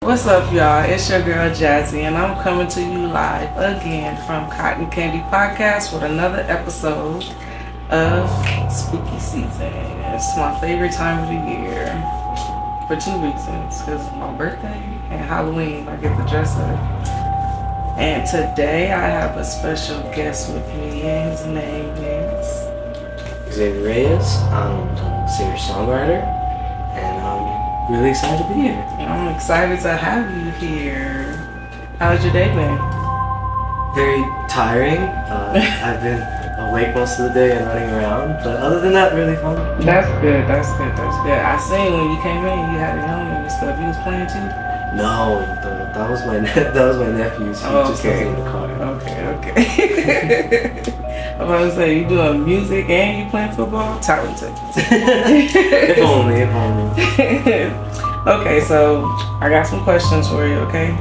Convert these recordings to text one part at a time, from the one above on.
What's up, y'all? It's your girl Jaszy, and I'm coming to you live again from Cotton Candy Podcast with another episode of Spooky Season. It's my favorite time of the year for two reasons: because it's my birthday and Halloween. I get to dress up. And today I have a special guest with me, and his name is Xavier Reyes. I'm a singer-songwriter, and I'm really excited to be here. I'm excited to have you here. How's your day been? Very tiring. I've been awake most of the day and running around, but other than that, really fun. That's good. I seen when you came in, you had a helmet and stuff. You was playing too? No, that was my nephew's. He just lives in the car. Okay. I was about to say, you doing music and you playing football? Talented. If only. Okay, so I got some questions for you. Okay.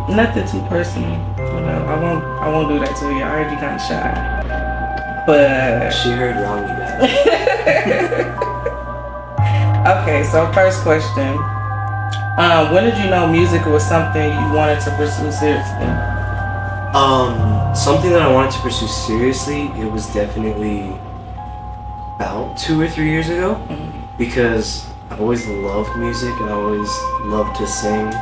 Nothing too personal. I won't do that to you. I heard you kind of shy. But she heard wrong, you guys. Okay, so first question. When did you know music was something you wanted to pursue seriously? Something that I wanted to pursue seriously, it was definitely about 2 or 3 years ago, because I've always loved music and I always loved to sing,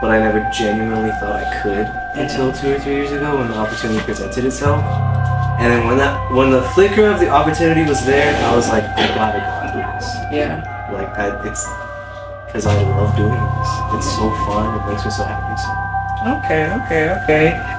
but I never genuinely thought I could until 2 or 3 years ago when the opportunity presented itself. And then when the flicker of the opportunity was there, I was like, I gotta go and do this. Yeah. It's because I love doing this. It's so fun. It makes me so happy. So. Okay.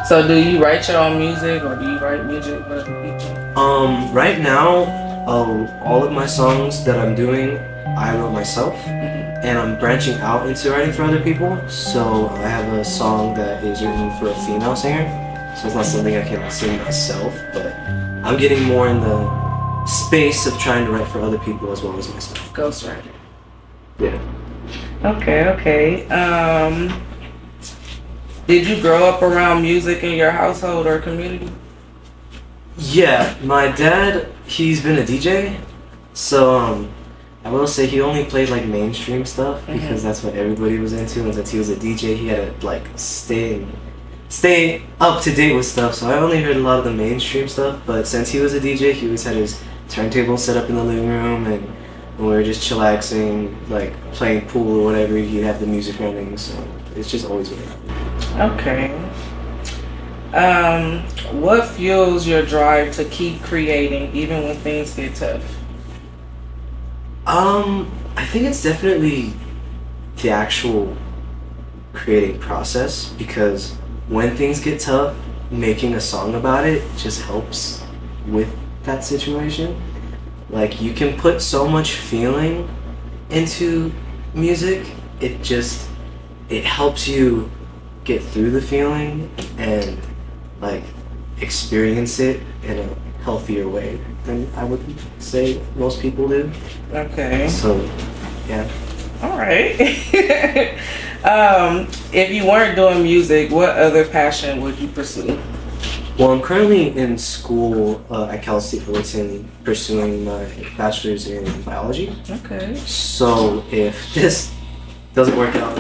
So do you write your own music, or do you write music for other people? Right now, all of my songs that I'm doing, I wrote myself, and I'm branching out into writing for other people. So I have a song that is written for a female singer, so it's not something I can sing myself, but I'm getting more in the space of trying to write for other people as well as myself. Ghostwriter. Yeah. Okay. Did you grow up around music in your household or community? Yeah, my dad, he's been a DJ, so I will say he only played like mainstream stuff because that's what everybody was into, and since he was a DJ, he had to like stay up to date with stuff, so I only heard a lot of the mainstream stuff. But since he was a DJ, he always had his turntable set up in the living room, and when we were just chillaxing, like playing pool or whatever, he'd have the music running, so it's just always been around. Okay. What fuels your drive to keep creating even when things get tough? I think it's definitely the actual creating process, because when things get tough, making a song about it just helps with that situation. Like, you can put so much feeling into music, it helps you get through the feeling and like experience it in a healthier way than I would say most people do. Okay. So, yeah. All right. If you weren't doing music, what other passion would you pursue? Well, I'm currently in school at Cal State Fullerton pursuing my bachelor's in biology. Okay. So if this doesn't work out,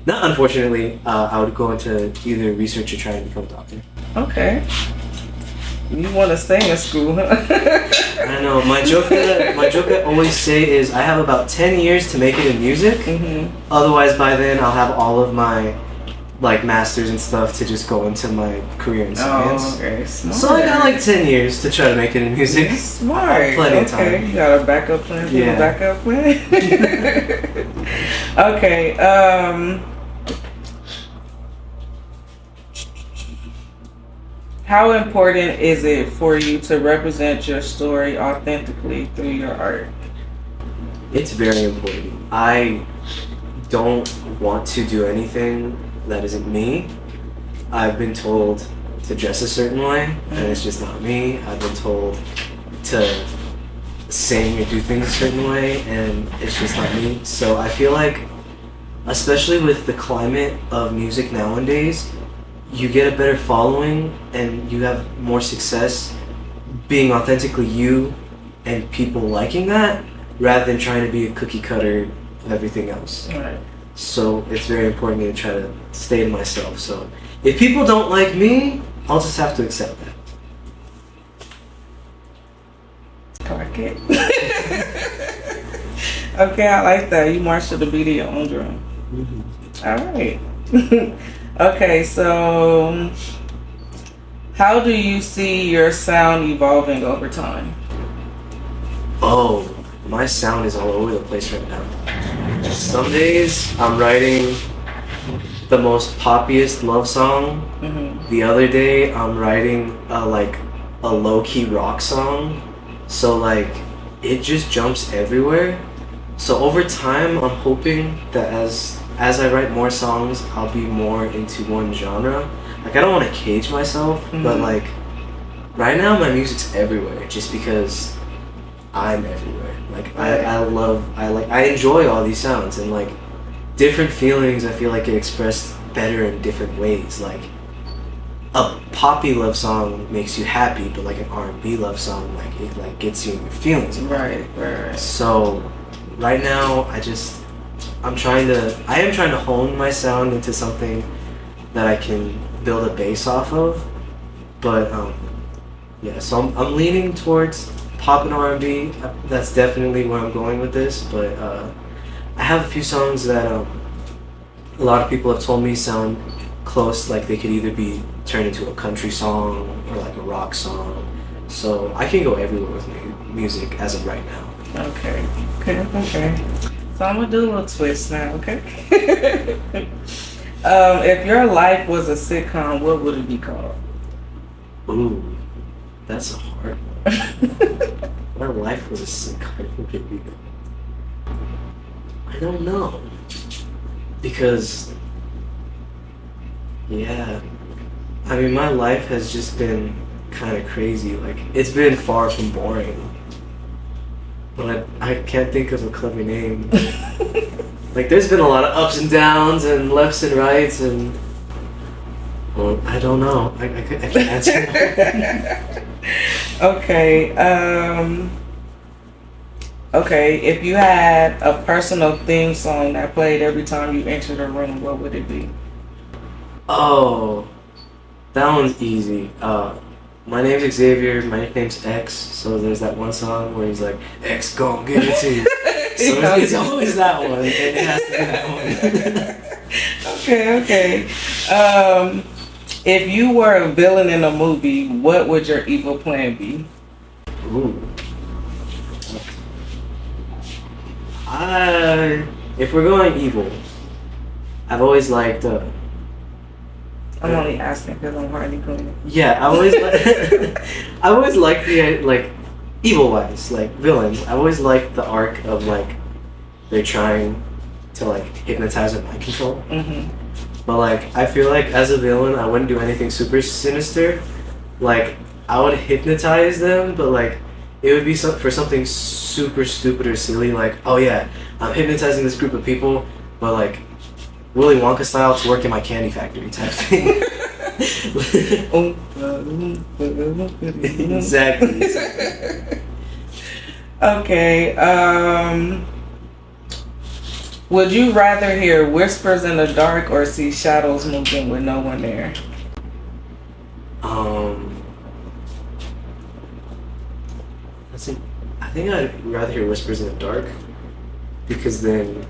not unfortunately, I would go into either research or try and become a doctor. Okay. You want to stay in school, huh? I know. My joke that I always say is I have about 10 years to make it in music. Otherwise, by then, I'll have all of my like masters and stuff to just go into my career in science. Oh, okay. Smart. So I got like 10 years to try to make it in music. Smart. Plenty of time. Okay, you got a backup plan for the backup plan? Okay. How important is it for you to represent your story authentically through your art? It's very important. I don't want to do anything that isn't me. I've been told to dress a certain way, and it's just not me. I've been told to sing or do things a certain way, and it's just not me. So I feel like, especially with the climate of music nowadays, you get a better following and you have more success being authentically you and people liking that, rather than trying to be a cookie cutter of everything else. Right. So it's very important to try to stay to myself. So if people don't like me, I'll just have to accept that. Clock it. Okay, I like that. You march to the beat of your own drum. Mm-hmm. All right. Okay, so how do you see your sound evolving over time? Oh, my sound is all over the place right now. Some days I'm writing the most poppiest love song. Mm-hmm. The other day I'm writing a low-key rock song. So like it just jumps everywhere. So over time I'm hoping that as I write more songs, I'll be more into one genre. Like I don't want to cage myself, but like right now my music's everywhere just because I'm everywhere. Like I enjoy all these sounds, and like different feelings I feel like get expressed better in different ways. Like a poppy love song makes you happy, but like an R&B love song it gets you in your feelings. Right. So right now I am trying to hone my sound into something that I can build a base off of. But yeah, so I'm leaning towards pop and R&B. That's definitely where I'm going with this. But I have a few songs that a lot of people have told me sound close, like they could either be turned into a country song or like a rock song. So I can go everywhere with music as of right now. Okay. So I'm gonna do a little twist now, okay? If your life was a sitcom, what would it be called? Ooh, that's a hard one. My life was a sitcom. What would it be called? I don't know. Because, yeah, I mean, my life has just been kind of crazy. Like, it's been far from boring. But I can't think of a clever name. Like, there's been a lot of ups and downs and lefts and rights, and well, I don't know. I can't answer that. Okay. Okay. If you had a personal theme song that played every time you entered a room, what would it be? Oh, that one's easy. My name's Xavier, my nickname's X, so there's that one song where he's like, X gon' give it to you. So it's always that one. It has to be that one. Okay. If you were a villain in a movie, what would your evil plan be? Ooh. If we're going evil, I've always liked I'm only asking because I'm hardly clean. Yeah, I always liked the evil wise, like villains. I always liked the arc of like they're trying to like hypnotize or mind control. Mm-hmm. But like I feel like as a villain, I wouldn't do anything super sinister. Like I would hypnotize them, but like it would be for something super stupid or silly. Like, oh yeah, I'm hypnotizing this group of people, but like Willy Wonka style to work in my candy factory type thing. Exactly. Okay. Would you rather hear whispers in the dark or see shadows moving with no one there? I think I'd rather hear whispers in the dark, because then,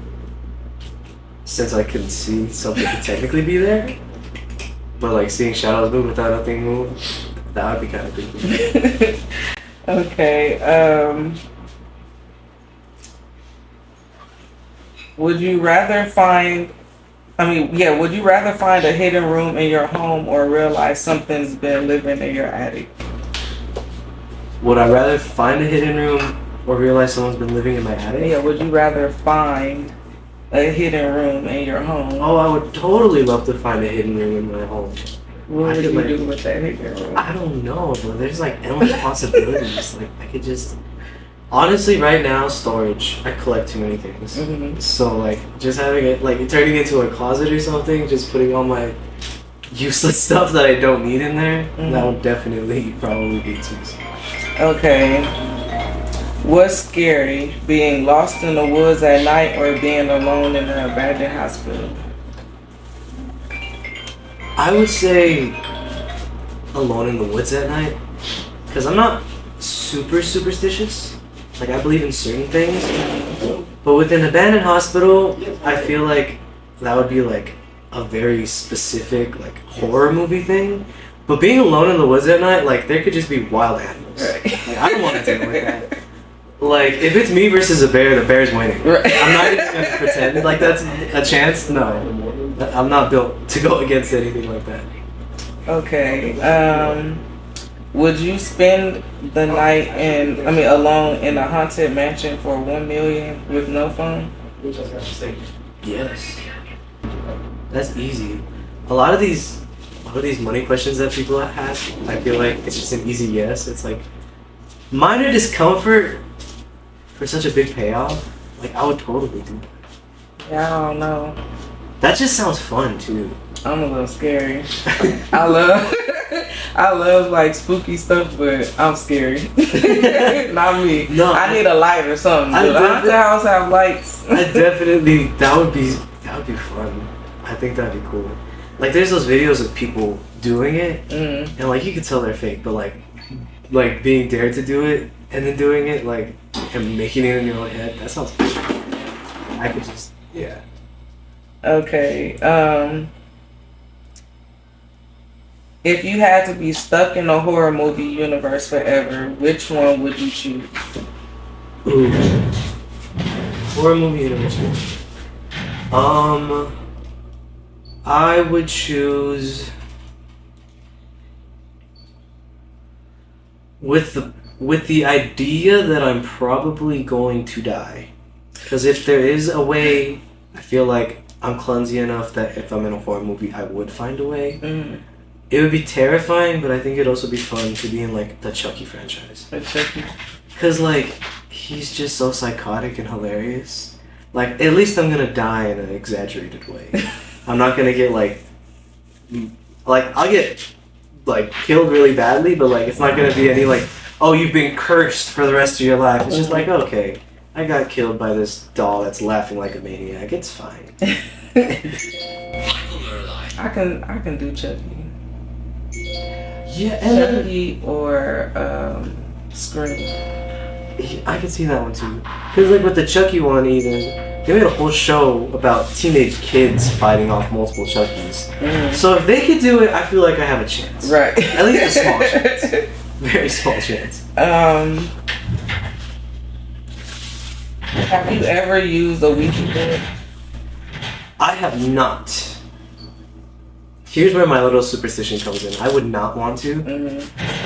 since I can see something could technically be there, but like seeing shadows move without nothing move, that would be kind of creepy. Okay. Would you rather find a hidden room in your home or realize something's been living in your attic? Would I rather find a hidden room or realize someone's been living in my attic? Yeah, would you rather find a hidden room in your home? Oh, I would totally love to find a hidden room in my home. What would you do with that hidden room? I don't know, but there's like endless possibilities. Like I could just... Honestly, right now, storage. I collect too many things. Mm-hmm. So like just having it, like turning it into a closet or something, just putting all my useless stuff that I don't need in there, that would definitely probably be too easy. Okay. What's scary, being lost in the woods at night or being alone in an abandoned hospital? I would say alone in the woods at night, because I'm not super superstitious. Like, I believe in certain things, but with an abandoned hospital, I feel like that would be like a very specific like horror movie thing. But being alone in the woods at night, like, there could just be wild animals. Right. Like, I don't want to deal with that. Like, if it's me versus a bear, the bear's winning. Right. I'm not even gonna pretend like that's a chance. No, I'm not built to go against anything like that. Okay. Would you spend the night alone in a haunted mansion for $1 million with no phone? Yes, that's easy. A lot of these money questions that people ask, I feel like it's just an easy yes. It's like minor discomfort for such a big payoff. Like, I would totally do that. Yeah, I don't know. That just sounds fun too. I'm a little scary. I love like spooky stuff, but I'm scary. Not me. No, I need a light or something. I Do the haunted house have lights? that would be fun. I think that'd be cool. Like, there's those videos of people doing it, and like you could tell they're fake, but like being dared to do it and then doing it, like, and making it in your own head. That sounds good. I could just Okay. If you had to be stuck in a horror movie universe forever, which one would you choose? Ooh. Horror movie universe. I would choose with the idea that I'm probably going to die. Because if there is a way, I feel like I'm clumsy enough that if I'm in a horror movie, I would find a way. It would be terrifying, but I think it'd also be fun to be in like the Chucky franchise. Because like, he's just so psychotic and hilarious. Like, at least I'm gonna die in an exaggerated way. I'm not gonna get like I'll get like killed really badly, but like it's not gonna be any like, oh, you've been cursed for the rest of your life. It's just like, okay, I got killed by this doll that's laughing like a maniac. It's fine. I can do Chucky. Yeah, Chucky or Scream. I can see that one too. Cause like with the Chucky one, even they made a whole show about teenage kids fighting off multiple Chuckies. So if they could do it, I feel like I have a chance. Right. At least a small chance. Very small chance. Have you ever used a Ouija board? I have not. Here's where my little superstition comes in. I would not want to,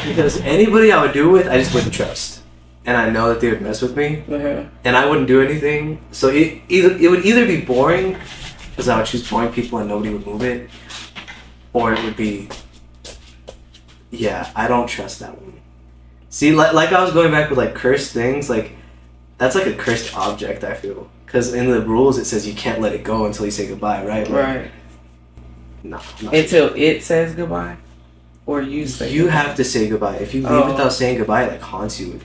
because anybody I would do it with, I just wouldn't trust, and I know that they would mess with me, and I wouldn't do anything. So it would either be boring, because I would choose boring people and nobody would move it, or it would be, I don't trust that one. See, like I was going back with like cursed things, like that's like a cursed object. I feel, because in the rules it says you can't let it go until you say goodbye, right? Like, right. No. Until it says goodbye, or you say. You have to say goodbye. If you leave without saying goodbye, it like haunts you.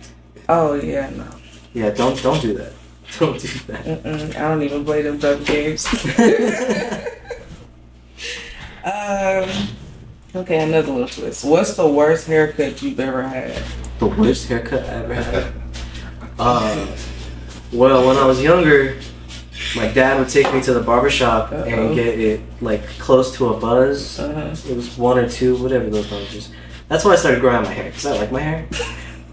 Oh yeah, no. Yeah, don't do that. Don't do that. I don't even play them type of games. Okay, another little twist. What's the worst haircut you've ever had? The worst haircut I ever had. Well, when I was younger, my dad would take me to the barbershop and get it like close to a buzz. It was 1 or 2, whatever those numbers. That's why I started growing out my hair, because I like my hair.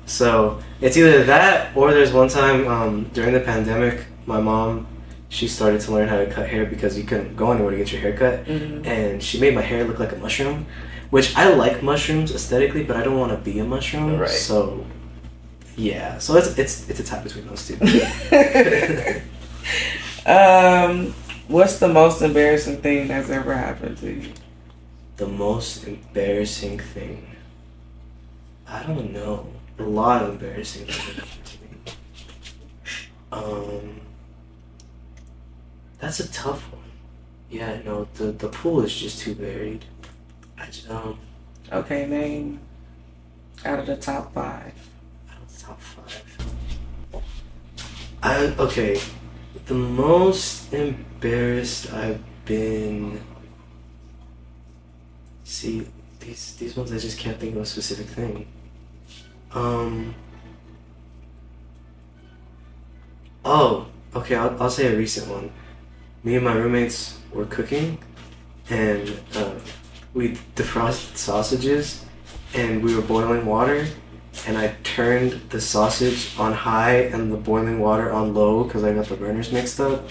So it's either that, or there's one time during the pandemic, my mom, she started to learn how to cut hair because you couldn't go anywhere to get your hair cut. And she made my hair look like a mushroom, which I like mushrooms aesthetically, but I don't want to be a mushroom. Right. So yeah, so it's a tie between those two. What's the most embarrassing thing that's ever happened to you? The most embarrassing thing? I don't know. A lot of embarrassing things have happened to me. That's a tough one. Yeah, no, the pool is just too varied. Okay, name out of the top 5. Out of the top 5. Okay. The most embarrassed I've been. See, these ones I just can't think of a specific thing. Oh, okay. I'll say a recent one. Me and my roommates were cooking, and we defrosted sausages, and we were boiling water, and I turned the sausage on high and the boiling water on low because I got the burners mixed up,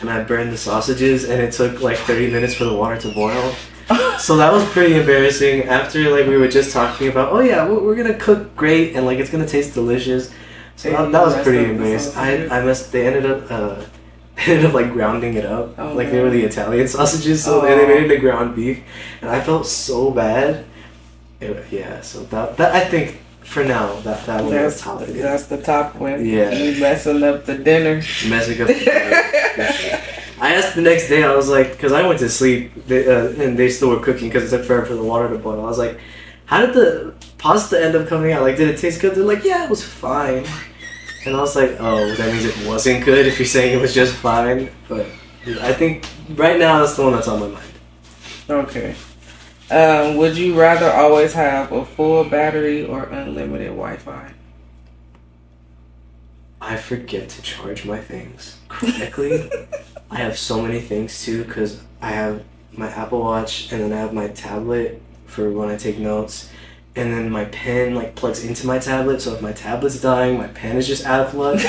and I burned the sausages, and it took like 30 minutes for the water to boil. So that was pretty embarrassing. After like we were just talking about, oh yeah, we're gonna cook great and like it's gonna taste delicious. So that was pretty embarrassing. I must. They ended up like grounding it up. Oh, like no. they were the Italian sausages, so they made it a ground beef, and I felt so bad. Yeah, so that I think for now that one was top. That's the top one. Yeah. You messing up the dinner. Messing up the dinner. I asked the next day, I was like, because I went to sleep, and they still were cooking because it took forever for the water to boil. I was like, how did the pasta end up coming out? Like, did it taste good? They're like, yeah, it was fine. And I was like, oh, that means it wasn't good if you're saying it was just fine. But I think right now that's the one that's on my mind. Okay. Would you rather always have a full battery or unlimited Wi-Fi? I forget to charge my things correctly. I have so many things too because I have my Apple Watch and then I have my tablet for when I take notes. And then my pen like plugs into my tablet, so if my tablet's dying, my pen is just out of luck.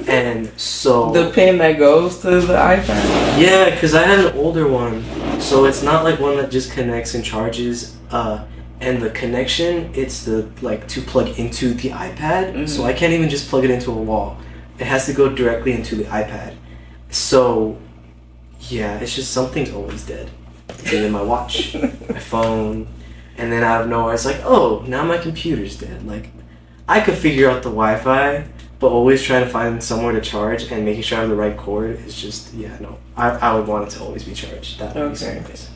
And so The pen that goes to the iPad? yeah, because I have an older one, so it's not like one that just connects and charges. And the connection, it's the like to plug into the iPad, so I can't even just plug it into a wall. It has to go directly into the iPad. So yeah, it's just something's always dead. It's either my watch, my phone. And then out of nowhere, it's like, oh, now my computer's dead. Like, I could figure out the Wi-Fi, but always trying to find somewhere to charge and making sure I have the right cord is just, yeah, no. I would want it to always be charged. That would be so nice.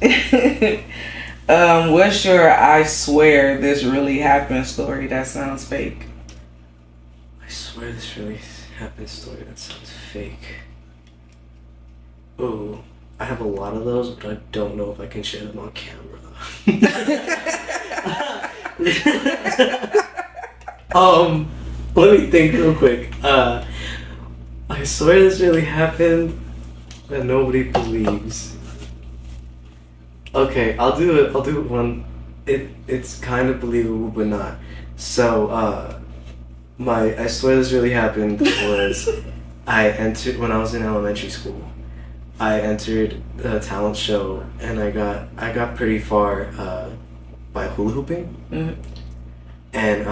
What's your I swear this really happened story that sounds fake? I swear this really happened story that sounds fake. Ooh, I have a lot of those, but I don't know if I can share them on camera. Let me think real quick. I swear this really happened that nobody believes. Okay, I'll do it one. It's kind of believable but not. So I swear this really happened was I entered when I was in elementary school. I entered the talent show and I got pretty far by hula hooping. Mm-hmm. And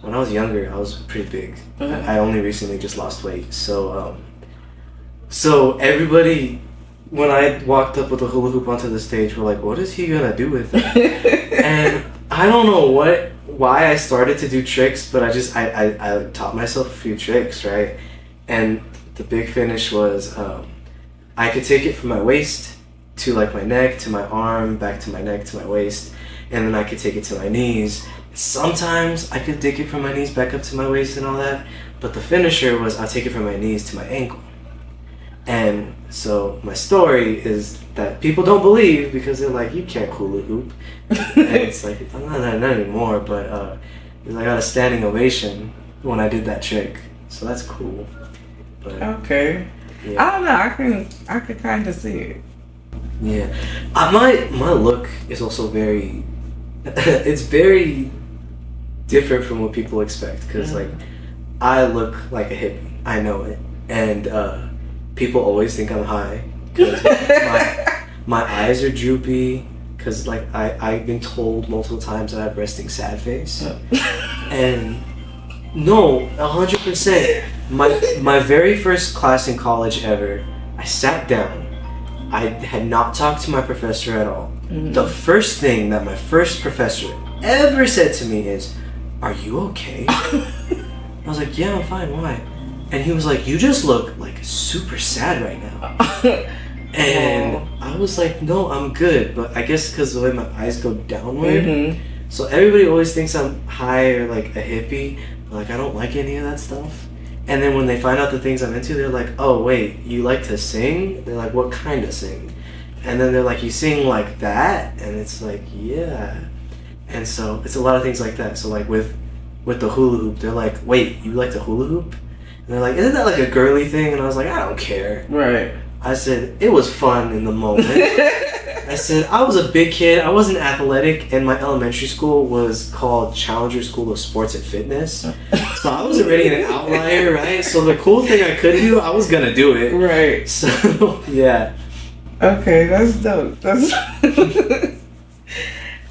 when I was younger, I was pretty big. Mm-hmm. I only recently just lost weight. So everybody, when I walked up with a hula hoop onto the stage, were like, "What is he gonna do with it?" And I don't know why I started to do tricks, but I taught myself a few tricks, right? And the big finish was. I could take it from my waist to like my neck, to my arm, back to my neck, to my waist, and then I could take it to my knees. Sometimes I could take it from my knees back up to my waist and all that, but the finisher was I'll take it from my knees to my ankle. And so my story is that people don't believe because they're like, you can't hula hoop. And it's like, not anymore, but I got a standing ovation when I did that trick, so that's cool. But, Okay. yeah. I don't know. I could kind of see it. Yeah, my look is also very, it's very different from what people expect because like I look like a hippie. I know it, and people always think I'm high because my eyes are droopy because like I've been told multiple times that I have resting sad face, and no, 100%. My very first class in college ever, I sat down. I had not talked to my professor at all. Mm-hmm. The first thing that my first professor ever said to me is, "Are you okay?" I was like, "Yeah, I'm fine. Why?" And he was like, "You just look like super sad right now." And I was like, "No, I'm good." But I guess because the way my eyes go downward, so everybody always thinks I'm high or like a hippie. But like I don't like any of that stuff. And then when they find out the things I'm into, they're like, oh wait, you like to sing? They're like, what kind of sing? And then they're like, you sing like that? And it's like, yeah. And so it's a lot of things like that. So like with the hula hoop, they're like, wait, you like to hula hoop? And they're like, isn't that like a girly thing? And I was like, I don't care. Right. I said, it was fun in the moment. I said, I was a big kid. I wasn't athletic, and my elementary school was called Challenger School of Sports and Fitness. So I was already an outlier, right? So the cool thing I could do, I was going to do it. Right. So, yeah. Okay, that's dope. That's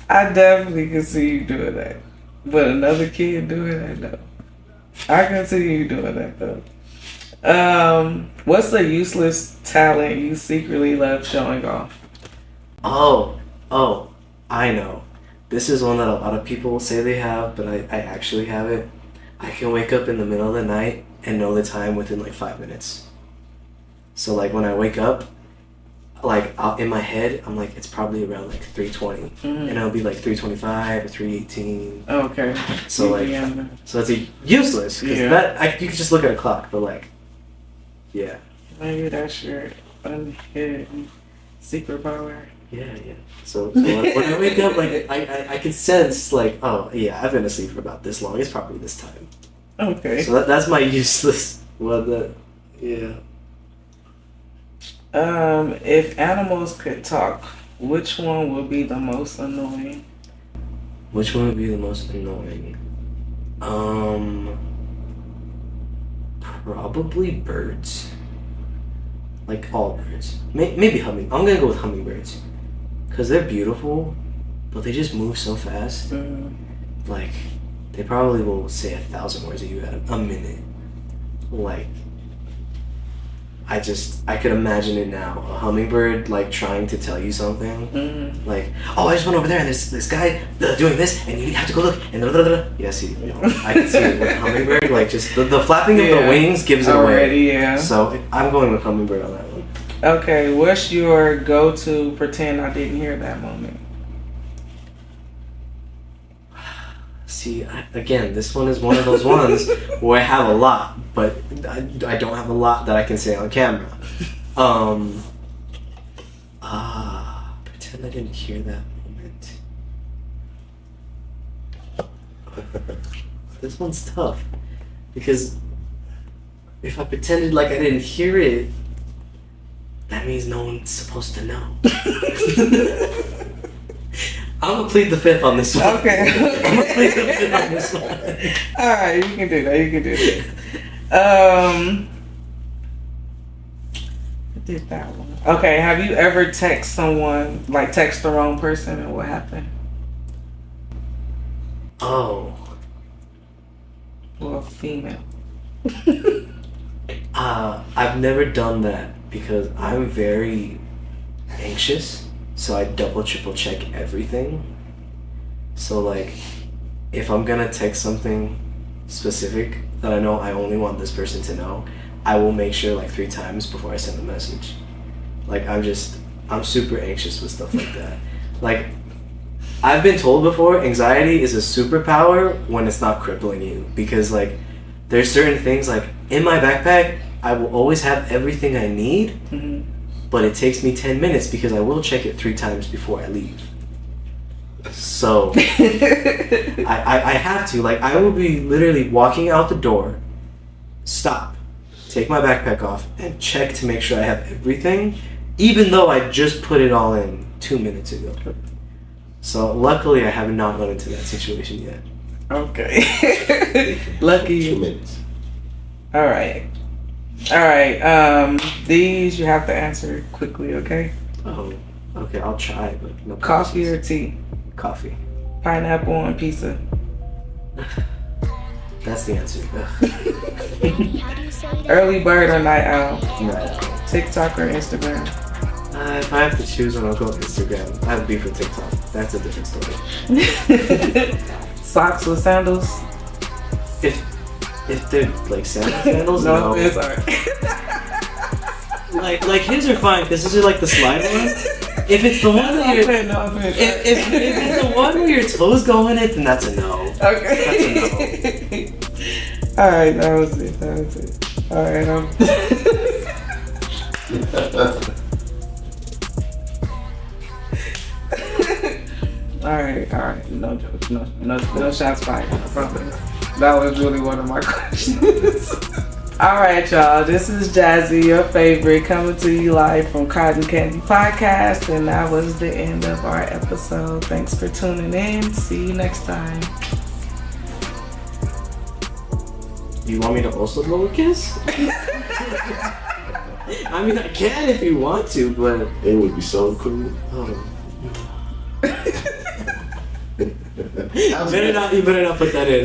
I definitely can see you doing that. But another kid doing that, no. I can see you doing that, though. What's a useless talent you secretly love showing off? Oh, I know. This is one that a lot of people say they have, but I actually have it. I can wake up in the middle of the night and know the time within like 5 minutes. So like when I wake up, like in my head, I'm like, it's probably around like 3:20, and it'll be like 3:25 or 3:18. Okay. So like, so it's useless because you can just look at a clock, but like, yeah. Maybe that's your unhidden secret power. Yeah. So when I wake up, like I can sense like, oh yeah, I've been asleep for about this long. It's probably this time. Okay. So that's my useless one. Yeah. If animals could talk, which one would be the most annoying? Which one would be the most annoying? Probably birds. Like all birds. Maybe I'm gonna go with hummingbirds. Because they're beautiful, but they just move so fast. Like, they probably will say 1,000 words to you at a minute. Like, I could imagine it now. A hummingbird, like, trying to tell you something. Like, oh, I just went over there and there's this guy doing this, and you have to go look, and blah, blah, blah. Yeah, see, I can see it with a hummingbird. Like, just the flapping of the wings gives it away. Yeah. So, I'm going with hummingbird on that one. Okay, what's your go-to pretend I didn't hear that moment? See, again, this one is one of those ones where I have a lot, but I don't have a lot that I can say on camera. Pretend I didn't hear that moment. This one's tough, because if I pretended like I didn't hear it, that means no one's supposed to know. I'm gonna plead the fifth on this one. Okay. I'm gonna plead the fifth on this one. Alright, you can do that. I did that one. Okay, have you ever text someone, like text the wrong person, and what happened? Oh. Well, female. I've never done that because I'm very anxious, so I triple check everything. So like, if I'm gonna text something specific that I know I only want this person to know, I will make sure like 3 times before I send the message. Like I'm super anxious with stuff like that. Like, I've been told before, anxiety is a superpower when it's not crippling you, because like there's certain things, like in my backpack I will always have everything I need, but it takes me 10 minutes because I will check it 3 times before I leave. So I have to, like, I will be literally walking out the door, stop, take my backpack off, and check to make sure I have everything, even though I just put it all in 2 minutes ago. So luckily I have not run into that situation yet. Okay. Lucky. 2 minutes. Alright, these you have to answer quickly, okay? Oh, okay, I'll try, but no. Coffee or tea? Coffee. Pineapple on pizza? That's the answer. Early bird or night owl? Right. TikTok or Instagram? If I have to choose one, I'll go with Instagram. I have beef with TikTok. That's a different story. Socks with sandals? If they're like sandals, no. It's alright. Like his are fine because these are like the slide ones. If it's the one that you're, if it's the one where your toes go in it, then that's a no. Okay. That's a no. Alright, that was it. Alright, Alright. No jokes. No shots fired. I promise. That was really one of my questions. Alright, y'all. This is Jazzy, your favorite, coming to you live from Cotton Candy Podcast. And that was the end of our episode. Thanks for tuning in. See you next time. You want me to also blow a kiss? I mean, I can if you want to, but It would be so cool. you better not put that in.